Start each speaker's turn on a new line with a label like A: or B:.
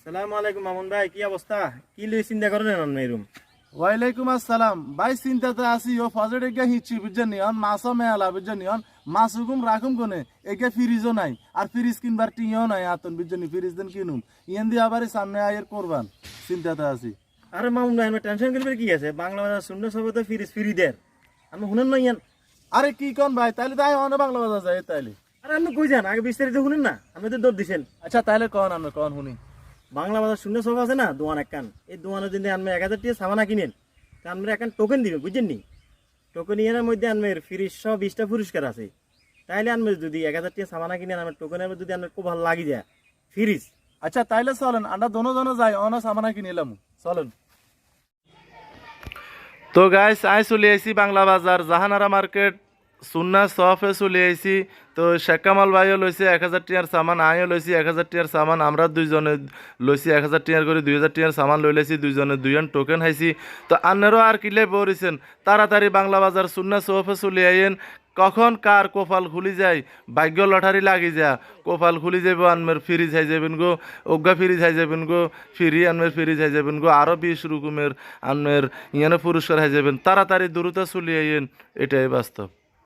A: সালাম আলাইকুম মামুন ভাই, কি অবস্থা? কি লই চিন্তা করেন আপনি এরকম?
B: ওয়ালাইকুম আসসালাম ভাই, চিন্তাতে আছি ও ফজর এগে হিচ্ছি বুঝছেন নি অন মাছও মেলা বুঝছেন নি অন মাছ হুকুম রাখুম কোনে এগে ফ্রিজও নাই আর ফ্রিজ কিনবার টিও নাই আতন বুঝছেন নি ফ্রিজ দেন কিনুম ইয়ান দিয়ে আবার সামনে আয়ের করবান চিন্তাতে আছি।
A: আরে মামুন ভাই, আমি টেনশন করবে কি আছে? বাংলা বাজার শূন্য সবে তো ফিরিস ফিরি দেন। আমি শুনেন না ইয়ান।
B: আরে কি কোন ভাই, তাইলে তাই অনে বাংলা বাজার যায় তাইলে।
A: আরে আপনি কই যান? আগে বিস্তারিত শুনেন না, আপনি তো দৌড় দিছেন।
B: আচ্ছা তাইলে কন আমরা কন শুনি।
A: বাংলা বাজার শূন্য সব আছে না, দোয়ান একখান। এই দোয়ানের যদি আপনি 1000 টাকা সাবানা কিনেন, তা আমরা একখান টোকেন দিবে বুঝছেন নি। টোকেন ইয়ানের মধ্যে আনমের ফ্রিজ সহ 20টা পুরস্কার আছে। তাইলে আনবে যদি 1000 টাকা সাবানা কিনেন, আমার টোকেনের যদি আপনার খুব ভালো লাগি যায় ফ্রিজ।
B: আচ্ছা তাইলে চলেন আমরা দোনো জনে যাই অন সামানা কিনিলাম চলেন। তো গাইস আই চলে আইছি বাংলা বাজার জাহানারা মার্কেট সুন্না সফে চলে আইছি। তো শেখ কামাল ভাইও লইছে 1000 টিয়ার সামান, আইও লইছি 1000 টিয়ার সামান, আমরা দুইজনে লইছি 1000 টিয়ার করে 2000 টিয়ার সামান লই লাইছি, দুইজনে দুইজন টোকেন হাইছি। তো আন্নেরও আর কিলে বরিছেন তাড়াতাড়ি বাংলা বাজার সুন্না সফে চলে আইয়েন। কখন কার কোপাল খুলি যায়, ভাগ্য লটারি লাগি যা, কোপাল খুলি যাব আনমের ফ্রিজ হাই যাবেন গো, অজ্ঞা ফ্রিজ হাই যাবেন গো, ফ্রি আনমের ফ্রিজ হাই যাবেন গো, আরও 20 রকমের আনমের ইয়ানে পুরস্কার হাই যাবেন। তাড়াতাড়ি দ্রুত চলে আইয়েন, এটাই বাস্তব।